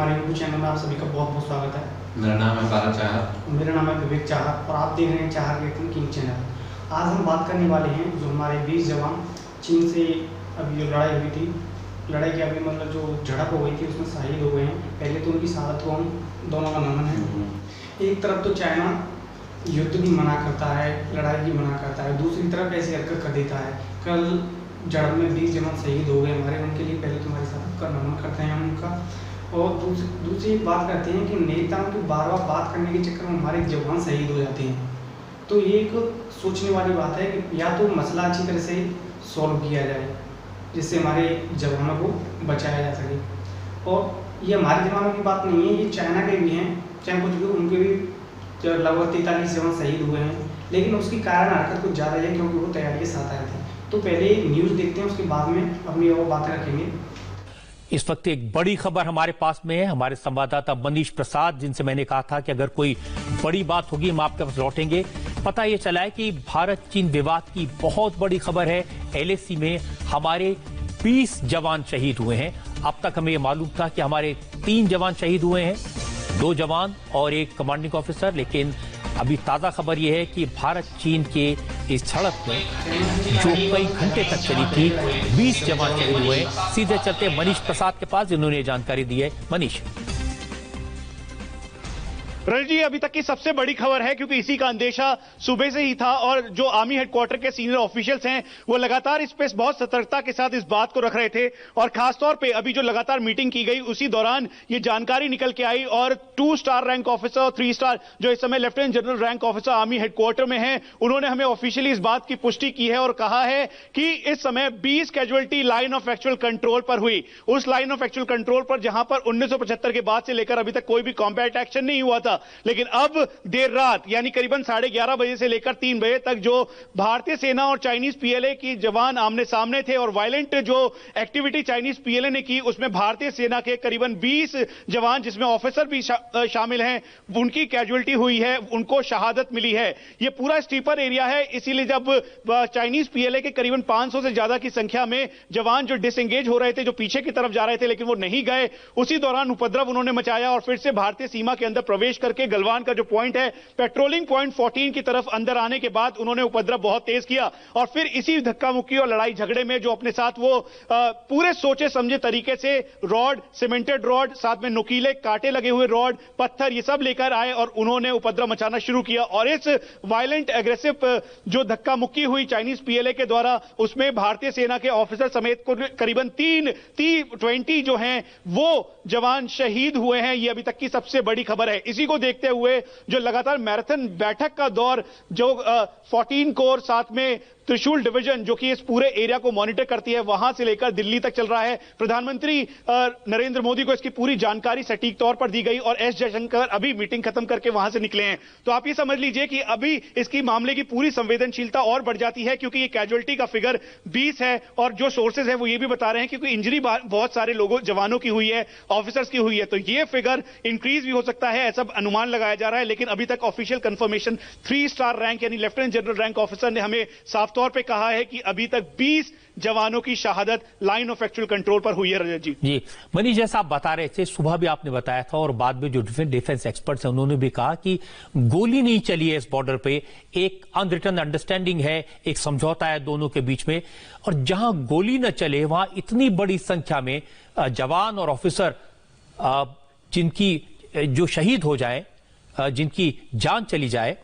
हमारे YouTube channel में आप सभी का बहुत बहुत स्वागत है। मेरा नाम है पारा चाहत। मेरा नाम है विवेक चाहत और आप देख रहे हैं चाहत रिएक्शन किंग चैनल। आज हम बात करने वाले हैं जो हमारे 20 जवान चीन से अभी जो लड़ाई हुई थी, लड़ाई के अभी मतलब जो झड़प हो गई थी उसमें शहीद हो गए हैं। पहले तो उनकी शहादत को हम दोनों का नमन है। एक तरफ तो चाइना युद्ध की मना करता है, लड़ाई की मना करता है, दूसरी तरफ ऐसी हरकत कर देता है। कल झड़प में 20 जवान शहीद हो गए हमारे, उनके लिए पहले तुम्हारे साथ का नमन करते हैं हम उनका। और दूसरी बात करते हैं कि नेताओं की बार बार बात करने के चक्कर में हमारे जवान शहीद हो जाते हैं। तो ये एक सोचने वाली बात है कि या तो मसला अच्छी तरह से सॉल्व किया जाए जिससे हमारे जवानों को बचाया जा सके। और ये हमारे जवानों की बात नहीं है, ये चाइना के भी हैं, चाहे कुछ भी उनके भी लगभग 43 जवान शहीद हुए हैं। लेकिन उसकी कारण हरकत कुछ ज़्यादा है क्योंकि वो तैयारी के साथ आए थे। तो पहले न्यूज़ देखते हैं, उसके बाद में अपनी और बातें रखेंगे। इस वक्त एक बड़ी खबर हमारे पास में है। हमारे संवाददाता मनीष प्रसाद, जिनसे मैंने कहा था कि अगर कोई बड़ी बात होगी हम आपके पास लौटेंगे। पता ये चला है कि भारत चीन विवाद की बहुत बड़ी खबर है। LAC में हमारे 20 जवान शहीद हुए हैं। अब तक हमें ये मालूम था कि हमारे 3 जवान शहीद हुए हैं, 2 जवान और 1 कमांडिंग ऑफिसर। लेकिन अभी ताजा खबर यह है कि भारत चीन के इस झड़प में जो कई घंटे तक चली थी 20 जवान शहीद हुए। सीधे चलते मनीष प्रसाद के पास, जिन्होंने ये जानकारी दी है। मनीष। रणजीत जी, अभी तक की सबसे बड़ी खबर है क्योंकि इसी का अंदेशा सुबह से ही था और जो आर्मी हेडक्वार्टर के सीनियर ऑफिशियल्स हैं वो लगातार इस पे बहुत सतर्कता के साथ इस बात को रख रहे थे। और खासतौर पे अभी जो लगातार मीटिंग की गई उसी दौरान ये जानकारी निकल के आई और 2 स्टार रैंक ऑफिसर और 3 स्टार जो इस समय lieutenant general rank officer army headquarter में हैं, उन्होंने हमें ऑफिशियली इस बात की पुष्टि की है और कहा है कि इस समय 20 casualty line of actual control पर हुई। उस लाइन ऑफ एक्चुअल कंट्रोल पर जहां पर 1975 के बाद से लेकर अभी तक कोई भी कॉम्बैट एक्शन नहीं हुआ था, लेकिन अब देर रात यानी करीबन 11:30 बजे से लेकर 3 बजे तक जो भारतीय सेना और चाइनीज PLA की जवान आमने सामने थे और वायलेंट जो एक्टिविटी चाइनीज PLA ने की उसमें भारतीय सेना के करीबन 20 जवान जिसमें ऑफिसर भी शामिल हैं, उनकी कैजुअलिटी हुई है, उनको शहादत मिली है। यह पूरा स्टीपर एरिया है, इसीलिए जब चाइनीज PLA के करीबन 500 से ज्यादा की संख्या में जवान जो डिसएंगेज हो रहे थे, जो पीछे की तरफ जा रहे थे लेकिन वो नहीं गए, उसी दौरान उपद्रव उन्होंने मचाया और फिर से भारतीय सीमा के अंदर प्रवेश करके गलवान का जो पॉइंट है पेट्रोलिंग पॉइंट 14 की तरफ अंदर आने के बाद उन्होंने उपद्रव बहुत तेज किया और फिर इसी धक्का मुक्की और लड़ाई झगड़े में जो अपने साथ वो पूरे सोचे समझे तरीके से रॉड, सीमेंटेड रॉड, साथ में नुकीले कांटे लगे हुए रॉड, पत्थर, ये सब लेकर आए और उन्होंने उपद्रव मचाना शुरू किया। और इस वायलेंट एग्रेसिव जो धक्का मुक्की हुई चाइनीज PLA के द्वारा, उसमें भारतीय सेना के ऑफिसर समेत करीबन 20 जो हैं वो जवान शहीद हुए हैं। ये अभी तक की सबसे बड़ी खबर है। इसी को देखते हुए जो लगातार मैराथन बैठक का दौर जो 14 कोर साथ में त्रिशूल डिवीजन जो कि इस पूरे एरिया को मॉनिटर करती है, वहां से लेकर दिल्ली तक चल रहा है। प्रधानमंत्री नरेंद्र मोदी को इसकी पूरी जानकारी सटीक तौर पर दी गई और S जयशंकर अभी मीटिंग खत्म करके वहां से निकले हैं। तो आप ये समझ लीजिए कि अभी इसकी मामले की पूरी संवेदनशीलता और बढ़ जाती है क्योंकि ये कैजुअलिटी का फिगर 20 है और जो सोर्सेज है वो ये भी बता रहे हैं क्योंकि इंजरी बहुत सारे लोगों जवानों की हुई है, ऑफिसर्स की हुई है, तो ये फिगर इंक्रीज भी हो सकता है, ऐसा अनुमान लगाया जा रहा है। लेकिन अभी तक ऑफिशियल कंफर्मेशन 3 स्टार रैंक यानी लेफ्टिनेंट जनरल रैंक ऑफिसर ने हमें साफ तौर पे कहा है कि अभी तक 20 जवानों की शहादत लाइन ऑफ एक्चुअल कंट्रोल पर हुई है। रजत जी, मनीष, जैसा आप बता रहे थे, सुबह भी आपने बताया था और बाद में जो डिफेंस एक्सपर्ट्स हैं उन्होंने भी कहा कि गोली नहीं चली है इस बॉर्डर पे, एक अनरिटन अंडरस्टैंडिंग है, एक समझौता है दोनों के बीच में। और जहां गोली न चले वहां इतनी बड़ी संख्या में जवान और ऑफिसर जिनकी जो शहीद हो जाए, जिनकी जान चली जाए,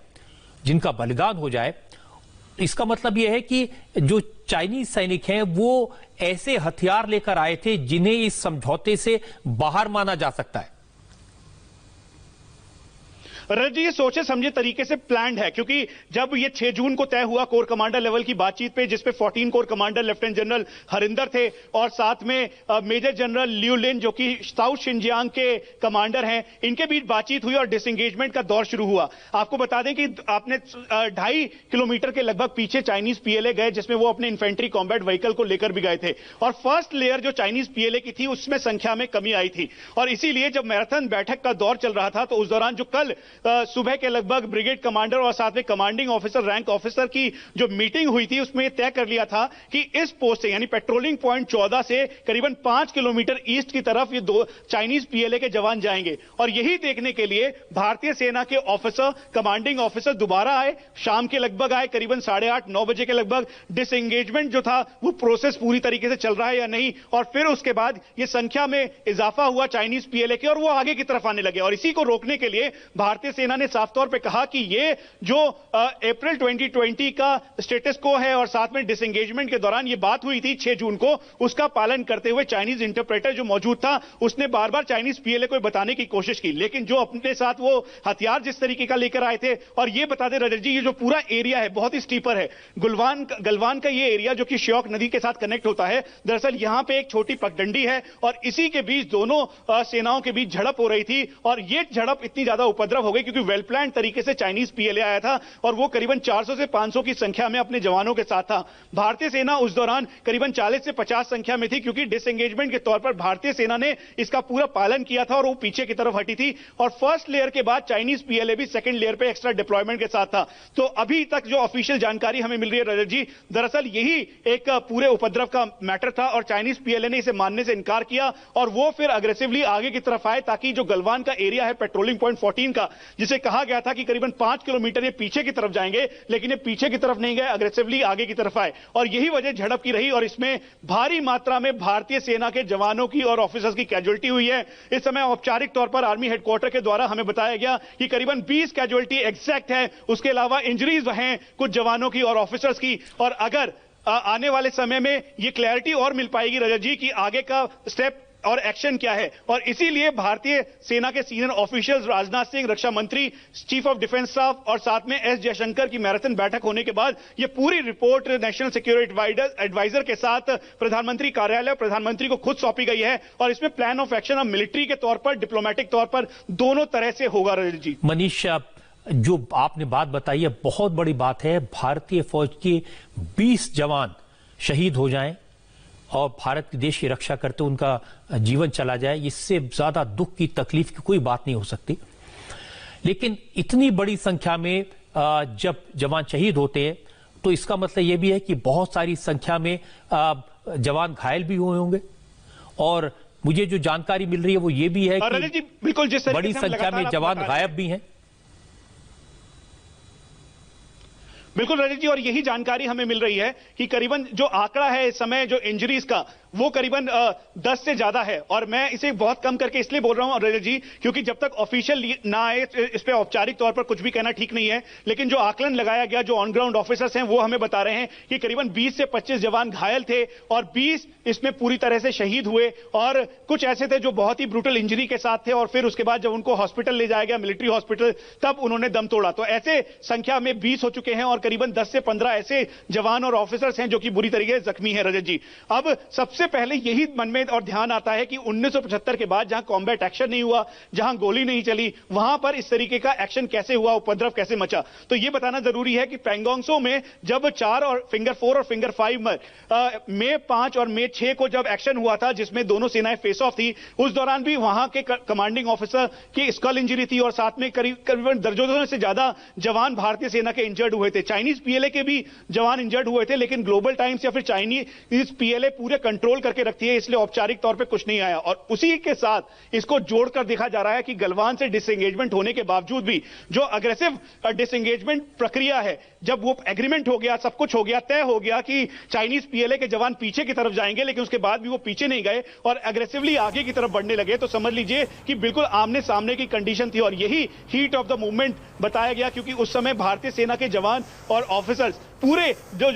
जिनका बलिदान हो जाए, इसका मतलब यह है कि जो चाइनीज सैनिक हैं वो ऐसे हथियार लेकर आए थे जिन्हें इस समझौते से बाहर माना जा सकता है। रजी, ये सोचे समझे तरीके से प्लान्ड है क्योंकि जब ये 6 जून को तय हुआ कोर कमांडर लेवल की बातचीत पे, जिसपे 14 core commander lieutenant general Harinder थे और साथ में मेजर जनरल लियू लिन जो कि साउथ शिनजियांग के कमांडर हैं, इनके बीच बातचीत हुई और डिसएंगेजमेंट का दौर शुरू हुआ। आपको बता दें कि आपने 2.5 किलोमीटर के लगभग पीछे चाइनीज PLA गए जिसमें वो अपने इन्फेंट्री कॉम्बैट व्हीकल को लेकर भी गए थे और फर्स्ट लेयर जो चाइनीज PLA की थी उसमें संख्या में कमी आई थी और इसीलिए जब मैराथन बैठक का दौर चल रहा था तो उस दौरान जो कल सुबह के लगभग ब्रिगेड कमांडर और साथ में कमांडिंग ऑफिसर, रैंक ऑफिसर की जो मीटिंग हुई थी उसमें तय कर लिया था कि इस पोस्ट से यानी पेट्रोलिंग पॉइंट 14 से करीबन 5 किलोमीटर ईस्ट की तरफ ये दो चाइनीज पीएलए के जवान जाएंगे और यही देखने के लिए भारतीय सेना के ऑफिसर, कमांडिंग ऑफिसर दोबारा आए। शाम के लगभग आए, करीबन 8:30-9 बजे के लगभग। डिसएंगेजमेंट जो था वो प्रोसेस पूरी तरीके से चल रहा है या नहीं, और फिर उसके बाद ये संख्या में इजाफा हुआ चाइनीज पीएलए के और वो आगे की तरफ आने लगे। और इसी को रोकने के लिए भारतीय सेना ने साफ तौर पे कहा कि ये जो अप्रैल 2020 का स्टेटस को है और साथ में डिसएंगेजमेंट के दौरान ये बात हुई थी 6 जून को, उसका पालन करते हुए चाइनीज इंटरप्रेटर जो मौजूद था उसने बार बार चाइनीज पीएलए को बताने की कोशिश की, लेकिन जो अपने साथ वो हथियार जिस तरीके का लेकर आए थे। और ये बता दें रजत जी, ये जो पूरा एरिया है बहुत ही स्टीपर है। गलवान का ये एरिया जो कि श्योक नदी के साथ कनेक्ट होता है, दरअसल यहां पे एक छोटी पगडंडी है और इसी के बीच दोनों सेनाओं के बीच झड़प हो रही थी। और ये झड़प इतनी ज्यादा उपद्रव हो गई क्योंकि वेल प्लान तरीके से चाइनीज पीएलए आया था और वो करीबन 400 से 500 की संख्या में अपने जवानों के साथ था। भारतीय सेना उस दौरान करीबन 40 से 50 संख्या में थी क्योंकि डिसएंगेजमेंट के तौर पर भारतीय सेना ने इसका पूरा पालन किया था और वो पीछे की तरफ हटी थी। और फर्स्ट लेयर के बाद चाइनीज पीएलए भी सेकंड लेयर पे एक्स्ट्रा डिप्लॉयमेंट के साथ था। तो अभी तक जो ऑफिशियल जानकारी हमें मिल रही है रजत जी, दरअसल यही एक पूरे उपद्रव का मैटर था और चाइनीज पीएलए ने इसे मानने से इनकार किया और वो फिर अग्रेसिवली आगे की तरफ आए ताकि जो गलवान का एरिया है पेट्रोलिंग पॉइंट 14 का, जिसे कहा गया था कि करीबन 5 किलोमीटर ये पीछे की तरफ जाएंगे, लेकिन ये पीछे की तरफ नहीं गए, अग्रेसिवली आगे की तरफ आए और यही वजह झड़प की रही। और इसमें भारी मात्रा में भारतीय सेना के जवानों की और ऑफिसर्स की कैजुअल्टी हुई है। इस समय औपचारिक तौर पर आर्मी हेडक्वार्टर के द्वारा हमें बताया गया कि करीबन 20 कैजुअल्टी एग्जैक्ट है। उसके अलावा इंजरीज हैं कुछ जवानों की और ऑफिसर्स की। और अगर आने वाले समय में ये क्लैरिटी और मिल पाएगी रजत जी कि आगे का स्टेप और एक्शन क्या है, और इसीलिए भारतीय सेना के सीनियर ऑफिशियल्स राजनाथ सिंह, रक्षा मंत्री, चीफ ऑफ डिफेंस स्टाफ और साथ में एस जयशंकर की मैराथन बैठक होने के बाद ये पूरी रिपोर्ट नेशनल सिक्योरिटी एडवाइजर के साथ प्रधानमंत्री कार्यालय, प्रधानमंत्री को खुद सौंपी गई है और इसमें प्लान ऑफ एक्शन अब मिलिट्री के तौर पर, डिप्लोमेटिक तौर पर दोनों तरह से होगा। रजत जी, मनीष, जो आपने बात बताई है बहुत बड़ी बात है। भारतीय फौज के 20 जवान शहीद हो जाएं और भारत के देश की रक्षा करते उनका जीवन चला जाए, इससे ज्यादा दुख की, तकलीफ की कोई बात नहीं हो सकती। लेकिन इतनी बड़ी संख्या में जब जवान शहीद होते हैं तो इसका मतलब यह भी है कि बहुत सारी संख्या में जवान घायल भी हुए होंगे। और मुझे जो जानकारी मिल रही है वो ये भी है कि बिल्कुल जिस बड़ी संख्या में जवान गायब भी हैं। बिल्कुल रजत जी, और यही जानकारी हमें मिल रही है कि करीबन जो आंकड़ा है इस समय जो इंजरीज का वो करीबन 10 से ज्यादा है। और मैं इसे बहुत कम करके इसलिए बोल रहा हूं रजत जी क्योंकि जब तक ऑफिशियल ना आए इस पे औपचारिक तौर पर कुछ भी कहना ठीक नहीं है। लेकिन जो आकलन लगाया गया, जो ऑन ग्राउंड ऑफिसर्स हैं वो हमें बता रहे हैं कि करीबन 20 से 25 जवान घायल थे और 20 इसमें पूरी तरह से शहीद हुए और कुछ ऐसे थे जो बहुत ही ब्रूटल इंजरी के साथ थे और फिर उसके बाद जब उनको हॉस्पिटल ले जाया गया, मिलिट्री हॉस्पिटल, तब उन्होंने दम तोड़ा। तो ऐसे संख्या में 20 हो चुके हैं और करीबन 10 से 15 ऐसे जवान और ऑफिसर्स हैं जो कि बुरी तरीके से जख्मी है। रजत जी, अब सबसे पहले यही मन में और ध्यान आता है कि 1975 के बाद जहां कॉम्बैट एक्शन नहीं हुआ, जहां गोली नहीं चली, वहां पर इस तरीके का एक्शन कैसे हुआ, उपद्रव कैसे मचा। तो यह बताना जरूरी है कि पैंगोंग त्सो में जब 4 और फिंगर 4 और फिंगर 5 में मई 5 और मई 6 को जब एक्शन हुआ था जिसमें दोनों सेनाएं फेस ऑफ थी, उस दौरान भी वहां के कमांडिंग ऑफिसर की स्कल इंजरी थी और साथ में करीबन दर्जनों से ज्यादा जवान भारतीय सेना के इंजर्ड हुए थे। चाइनीज पीएलए के भी जवान इंजर्ड हुए थे, लेकिन ग्लोबल टाइम्स या फिर चाइनीज पीएलए पूरे कंट्रोल करके रखती है, इसलिए औपचारिक तौर पे कुछ नहीं आया। और उसी के साथ इसको जोड़कर देखा जा रहा है कि गलवान से डिसएंगेजमेंट होने के बावजूद भी जो अग्रेसिव डिसएंगेजमेंट प्रक्रिया है, जब वो एग्रीमेंट हो गया, सब कुछ हो गया, तय हो गया कि चाइनीज पीएलए के जवान पीछे की तरफ जाएंगे, लेकिन उसके बाद भी वो पीछे नहीं गए और अग्रेसिवली आगे की तरफ बढ़ने लगे, तो समझ लीजिए कि बिल्कुल आमने सामने की कंडीशन थी। और यही हीट ऑफ द मूवमेंट बताया गया क्योंकि उस समय भारतीय सेना के जवान और ऑफिसर्स पूरे जो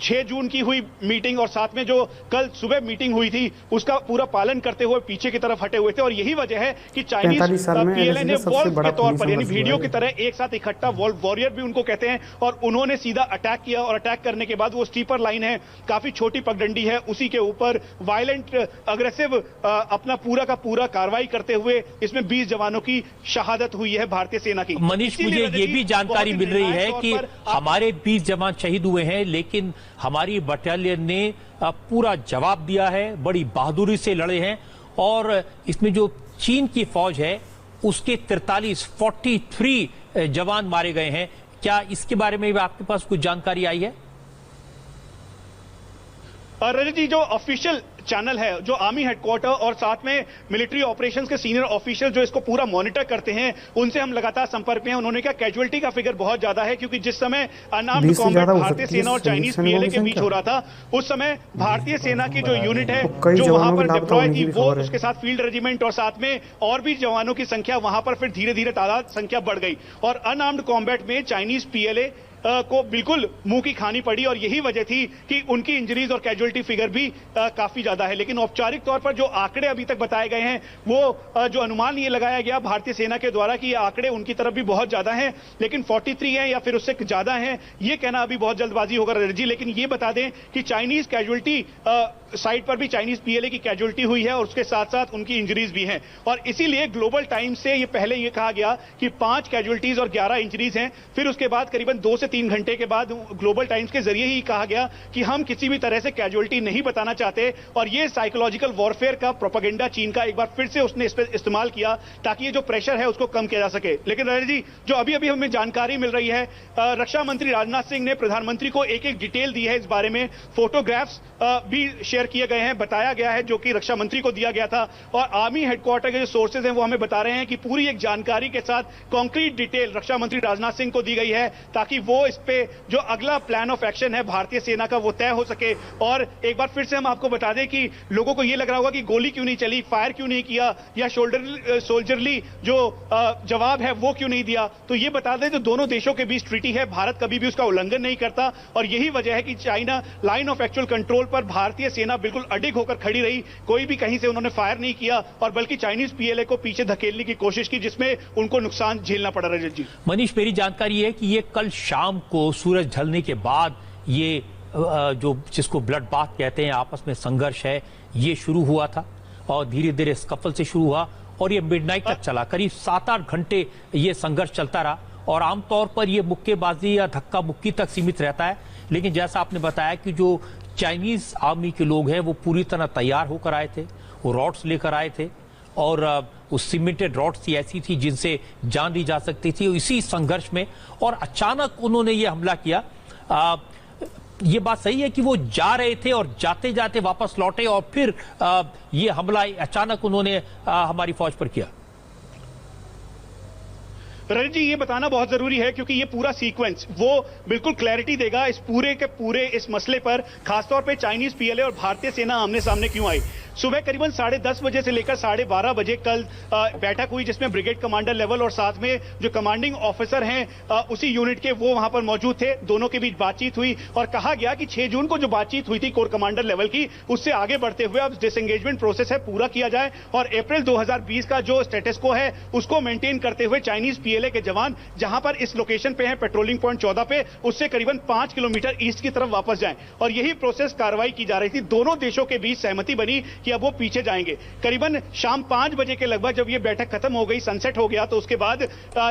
6 जून की हुई मीटिंग और साथ में जो कल सुबह मीटिंग हुई थी उसका पूरा पालन करते हुए पीछे की तरफ हटे हुए थे। और यही वजह है कि चाइनीज पीएलए ने वॉल्व के तौर पर, यानी वीडियो की तरह एक साथ इकट्ठा, वॉल्व वॉरियर भी उनको कहते हैं, और उन्होंने सीधा अटैक किया और अटैक करने के बाद वो स्टीपर लाइन है, काफी छोटी पगडंडी है, उसी के ऊपर वायलेंट अग्रेसिव अपना पूरा का पूरा कार्रवाई करते हुए इसमें 20 जवानों की शहादत हुई है भारतीय सेना की। मनीष, मुझे ये भी जानकारी मिल रही है कि हमारे 20 जवान शहीद हुए हैं, लेकिन हमारी बटालियन ने पूरा जवाब दिया है, बड़ी बहादुरी से लड़े हैं। और इसमें जो चीन की फौज है उसके 43 जवान मारे गए हैं। क्या इसके बारे में भी आपके पास कुछ जानकारी आई है? रजत जी, जो ऑफिशियल चैनल है, जो आर्मी हेडक्वार्टर और साथ में मिलिट्री ऑपरेशंस के सीनियर ऑफिशियल जो इसको पूरा मॉनिटर करते हैं, उनसे हम लगातार संपर्क में हैं। उन्होंने कहा कैजुअलिटी का फिगर बहुत ज्यादा है, क्योंकि जिस समय अनआर्म्ड कॉम्बैट भारतीय सेना और चाइनीज पीएलए के बीच हो रहा था, उस समय भारतीय सेना की जो यूनिट है जो वहां पर डिप्लॉय थी, वो उसके साथ फील्ड रेजिमेंट और साथ में और भी जवानों की संख्या वहां पर फिर धीरे धीरे तादाद संख्या बढ़ गई और अनआर्म्ड कॉम्बैट में चाइनीज पीएलए को बिल्कुल मुंह की खानी पड़ी और यही वजह थी कि उनकी इंजरीज और कैजुअलिटी फिगर भी काफी ज्यादा है। लेकिन औपचारिक तौर पर जो आंकड़े अभी तक बताए गए हैं, वो जो अनुमान ये लगाया गया भारतीय सेना के द्वारा कि ये आंकड़े उनकी तरफ भी बहुत ज्यादा हैं, लेकिन 43 है या फिर उससे ज्यादा है, ये कहना अभी बहुत जल्दबाजी होगा रजी। लेकिन ये बता दें कि चाइनीज कैजुअलिटी साइड पर भी चाइनीज पीएलए की कैजुअलिटी हुई है और उसके साथ साथ उनकी इंजरीज भी हैं और इसीलिए ग्लोबल टाइम्स से ये पहले ये कहा गया कि 5 कैजुअलिटीज और 11 इंजरीज हैं। फिर उसके बाद करीबन 2 से 3 घंटे के बाद ग्लोबल टाइम्स के जरिए ही कहा गया कि हम किसी भी तरह से कैजुअलिटी नहीं बताना चाहते और ये साइकोलॉजिकल वॉरफेयर का प्रोपेगेंडा चीन का एक बार फिर से उसने इस पर इस्तेमाल किया ताकि ये जो प्रेशर है उसको कम किया जा सके। लेकिन राजा जी, जो अभी अभी हमें जानकारी मिल रही है, रक्षा मंत्री राजनाथ सिंह ने प्रधानमंत्री को एक एक डिटेल दी है इस बारे में, फोटोग्राफ्स भी शेयर किए गए हैं, बताया गया है जो कि रक्षा मंत्री को दिया गया था और आर्मी हेडक्वार्टर के जो सोर्सेज हैं वो हमें बता रहे हैं कि पूरी एक जानकारी के साथ कॉन्क्रीट डिटेल रक्षा मंत्री राजनाथ सिंह को दी गई है ताकि वो इस पे जो अगला प्लान ऑफ एक्शन है भारतीय सेना का वो तय हो सके। और एक बार फिर से हम आपको बता दें कि लोगों को ये लग रहा होगा कि गोली क्यों नहीं चली, फायर क्यों नहीं किया या सोल्जरली जो जवाब है वो क्यों नहीं दिया, तो ये बता दें जो दोनों देशों के बीच ट्रीटी है, भारत कभी भी उसका उल्लंघन नहीं करता और यही वजह है कि China line of actual control पर भारतीय सेना बिल्कुल अडिग होकर खड़ी रही, कोई भी कहीं से उन्होंने फायर नहीं किया और बल्कि चाइनीज पीएलए को पीछे धकेलने की कोशिश की जिसमें उनको नुकसान झेलना पड़ा। रजत जी, मनीष, मेरी जानकारी है कि ये कल शाम को सूरज ढलने के बाद ये जो जिसको ब्लड बाथ कहते हैं आपस में संघर्ष है ये शुरू हुआ था और धीरे धीरे स्कफल से शुरू हुआ और ये मिडनाइट तक चला, करीब 7-8 घंटे ये संघर्ष चलता रहा और आमतौर पर ये मुक्केबाजी या धक्का मुक्की तक सीमित रहता है। लेकिन जैसा आपने बताया कि जो चाइनीज आर्मी के लोग हैं वो पूरी तरह तैयार होकर आए थे, वो रॉड्स लेकर आए थे और उस सीमेंटेड रॉड्स ऐसी थी जिनसे जान ली जा सकती थी इसी संघर्ष में और अचानक उन्होंने ये हमला किया। ये बात सही है कि वो जा रहे थे और जाते जाते वापस लौटे और फिर ये हमला अचानक उन्होंने हमारी फौज पर किया? रजत जी, ये बताना बहुत जरूरी है क्योंकि ये पूरा सीक्वेंस वो बिल्कुल क्लैरिटी देगा इस पूरे के पूरे इस मसले पर, खासतौर पे चाइनीज पीएलए और भारतीय सेना आमने सामने क्यों आई। सुबह करीबन 10:30 बजे से लेकर 12:30 बजे कल बैठक हुई जिसमें ब्रिगेड कमांडर लेवल और साथ में जो कमांडिंग ऑफिसर हैं उसी यूनिट के वो वहां पर मौजूद थे। दोनों के बीच बातचीत हुई और कहा गया कि 6 जून को जो बातचीत हुई थी कोर कमांडर लेवल की, उससे आगे बढ़ते हुए अब डिसएंगेजमेंट प्रोसेस है पूरा किया जाए और अप्रैल 2020 का जो स्टेटस को है उसको मेंटेन करते हुए चाइनीज पीएलए के जवान जहां पर इस लोकेशन पे है पेट्रोलिंग पॉइंट 14 पे, उससे करीबन 5 किलोमीटर ईस्ट की तरफ वापस जाएं और यही प्रोसेस कार्रवाई की जा रही थी। दोनों देशों के बीच सहमति बनी कि अब वो पीछे जाएंगे। करीबन शाम 5 बजे के लगभग जब ये बैठक खत्म हो गई, सनसेट हो गया, तो उसके बाद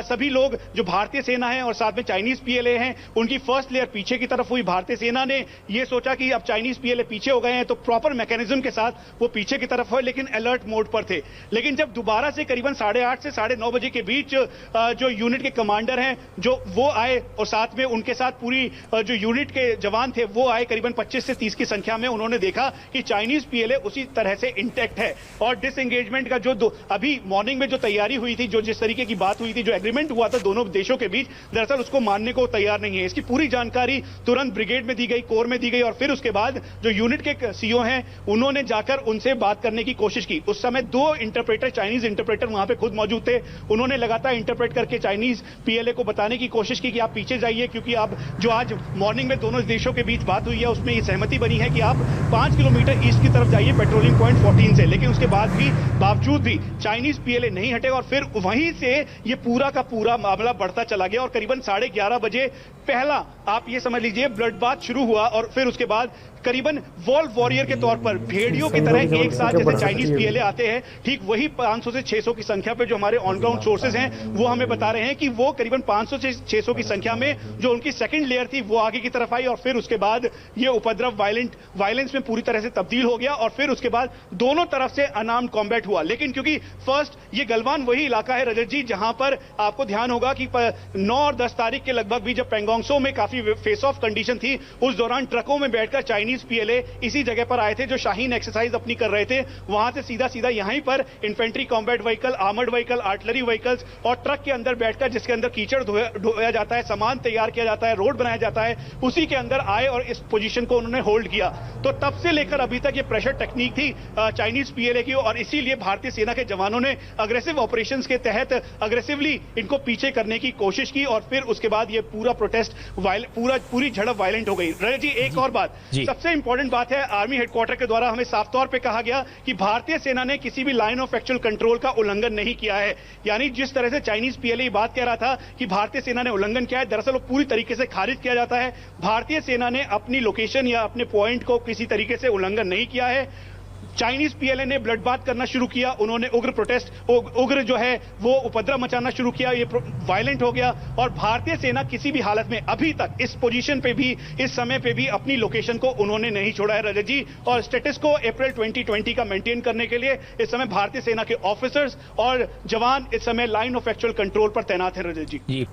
सभी लोग जो भारतीय सेना है और साथ में चाइनीज पीएलए हैं उनकी फर्स्ट लेयर पीछे की तरफ हुई। भारतीय सेना ने ये सोचा कि अब चाइनीज पीएलए पीछे हो गए हैं तो प्रॉपर मैकेनिज्म के साथ वो पीछे की तरफ हुए, लेकिन अलर्ट मोड पर थे। लेकिन जब दोबारा से करीबन 8:30 से 9:30 बजे के बीच जो यूनिट के कमांडर हैं जो वो आए और साथ में उनके साथ पूरी जो यूनिट के जवान थे वो आए करीबन 25 से 30 की संख्या में, उन्होंने देखा कि चाइनीज पीएलए उसी तरह से इंटैक्ट है और डिसएंगेजमेंट का जो अभी मॉर्निंग में जो तैयारी हुई थी, जो जिस तरीके की बात हुई थी, जो एग्रीमेंट हुआ था दोनों देशों के बीच, दरअसल उसको मानने को तैयार नहीं है। इसकी पूरी जानकारी तुरंत ब्रिगेड में दी गई, कोर में दी गई और फिर उसके बाद जो यूनिट के सीओ हैं उन्होंने जाकर उनसे बात करने की कोशिश की। उस समय 2 इंटरप्रेटर, चाइनीज इंटरप्रेटर वहां पे खुद मौजूद थे। उन्होंने लगातार इंटरप्रेट करके चाइनीज पीएलए को बताने की कोशिश की कि आप पीछे जाइए क्योंकि आप जो आज मॉर्निंग में दोनों देशों के बीच बात हुई है उसमें ये सहमति बनी है कि आप 5 किलोमीटर ईस्ट की तरफ जाइए पेट्रोलिंग पॉइंट 14 से। लेकिन उसके बाद भी बावजूद भी चाइनीज पीएलए नहीं हटे और फिर वहीं से ये पूरा का पूरा मामला बढ़ता चला गया और करीबन 11:30 बजे पहला आप ये समझ लीजिए ब्लड बाथ शुरू हुआ और फिर उसके बाद करीबन वॉल वॉरियर के तौर पर भेड़ियों की तरह एक साथ जैसे चाइनीज पीएलए आते हैं, ठीक वही 500 से 600 की संख्या पे जो हमारे ऑन ग्राउंड सोर्सेज हैं वो हमें बता रहे हैं कि वो करीबन 500 से 600 की संख्या में जो उनकी सेकंड लेयर थी वो आगे की तरफ आई और फिर उसके बाद ये उपद्रव वायलेंस में पूरी तरह से तब्दील हो गया और फिर उसके बाद दोनों तरफ से अनार्म्ड कॉम्बैट हुआ। लेकिन क्योंकि फर्स्ट ये गलवान वही इलाका है रजत जी जहां पर आपको ध्यान होगा कि 9 और 10 तारीख के लगभग भी जब पेंगोंग त्सो में काफी फेस ऑफ कंडीशन थी, उस दौरान ट्रकों में बैठकर चाइनीज पीएलए इसी जगह पर आए थे जो शाहीन एक्सरसाइज अपनी कर रहे थे। वहां से सीधा सीधा यहीं पर infantry combat vehicle, armoured vehicle, artillery vehicles और ट्रक के अंदर बैठकर जिसके अंदर कीचड़ ढोया जाता है, सामान तैयार किया जाता है, रोड बनाया जाता है, उसी के अंदर आए और इस पोजीशन को उन्होंने होल्ड किया। तो तब से लेकर अभी तक ये प्रेशर टेक्निक थी चाइनीज पीएलए की और इसीलिए भारतीय सेना के जवानों ने अग्रेसिव ऑपरेशंस के तहत अग्रेसिवली इनको पीछे करने की कोशिश की और फिर उसके बाद ये पूरा प्रोटेस्ट पूरी झड़प वायलेंट हो गई। रजत जी एक और बात, सबसे इंपॉर्टेंट बात है, आर्मी हेडक्वार्टर के द्वारा हमें साफ तौर पे कहा गया कि भारतीय सेना ने किसी भी लाइन ऑफ एक्चुअल कंट्रोल का उल्लंघन नहीं किया है। यानी जिस तरह से चाइनीज पीएलए बात कह रहा था कि भारतीय सेना ने उल्लंघन किया है, दरअसल वो पूरी तरीके से खारिज किया जाता है। भारतीय सेना ने अपनी लोकेशन या अपने पॉइंट को किसी तरीके से उल्लंघन नहीं किया है। चाइनीज पीएलए ने ब्लड बाथ करना शुरू किया, उन्होंने उग्र जो है वो उपद्रव मचाना शुरू किया, ये वायलेंट हो गया और भारतीय सेना किसी भी हालत में अभी तक इस पोजीशन पे भी, इस समय पे भी अपनी लोकेशन को उन्होंने नहीं छोड़ा है रजत जी। और स्टेटस को अप्रैल 2020 का मेंटेन करने के लिए इस समय भारतीय सेना के ऑफिसर्स और जवान इस समय लाइन ऑफ एक्चुअल कंट्रोल पर तैनात है रजत जी।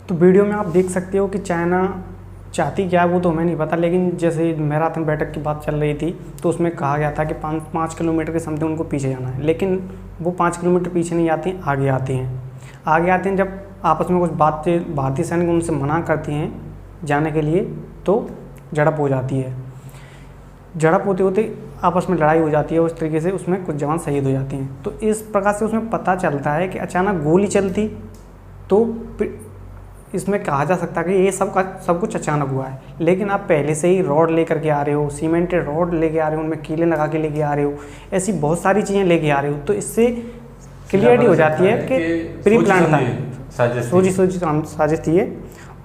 तो वीडियो में आप देख सकते हो कि चाइना चाहती क्या है वो तो हमें नहीं पता, लेकिन जैसे मैराथन बैठक की बात चल रही थी तो उसमें कहा गया था कि 5 किलोमीटर के समथिंग उनको पीछे जाना है, लेकिन वो 5 किलोमीटर पीछे नहीं आती, आगे आती हैं। जब आपस में कुछ बातें भारतीय सैनिक उनसे मना करती हैं जाने के लिए तो झड़प हो जाती है। झड़प होते होते आपस में लड़ाई हो जाती है, उस तरीके से उसमें कुछ जवान शहीद हो जाती हैं। तो इस प्रकार से उसमें पता चलता है कि अचानक गोली चलती तो इसमें कहा जा सकता है कि ये सब कुछ अचानक हुआ है। लेकिन आप पहले से ही रॉड लेकर के आ रहे हो, सीमेंटेड रॉड लेके आ रहे हो, उनमें कीले लगा के लेके आ रहे हो, ऐसी बहुत सारी चीज़ें लेके आ रहे हो, तो इससे क्लियरिटी हो जाती है कि प्री प्लान था, सोची साजिश थी ये।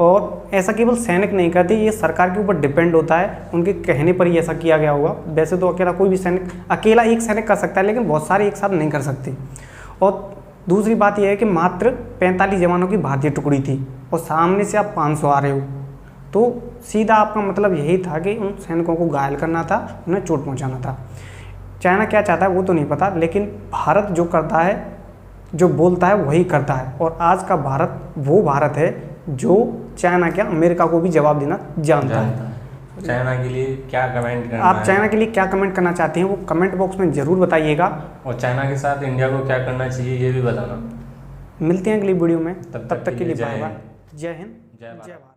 और ऐसा केवल सैनिक नहीं करते, ये सरकार के ऊपर डिपेंड होता है, उनके कहने पर ही ऐसा किया गया होगा। वैसे तो अकेला कोई भी सैनिक, अकेला एक सैनिक कर सकता है, लेकिन बहुत सारे एक साथ नहीं कर सकते। और दूसरी बात यह है कि मात्र 45 जवानों की भारतीय टुकड़ी थी और सामने से आप 500 आ रहे हो, तो सीधा आपका मतलब यही था कि उन सैनिकों को घायल करना था, उन्हें चोट पहुंचाना था। चाइना क्या चाहता है वो तो नहीं पता, लेकिन भारत जो करता है, जो बोलता है वही करता है। और आज का भारत वो भारत है जो चाइना क्या अमेरिका को भी जवाब देना जानता है। चाइना के लिए क्या कमेंट करना आप चाइना के लिए क्या कमेंट करना चाहते हैं वो कमेंट बॉक्स में ज़रूर बताइएगा। और चाइना के साथ इंडिया को क्या करना चाहिए ये भी बताना। मिलते हैं अगली वीडियो में, तब तक के लिए बाय बाय। जय हिंद, जय भारत।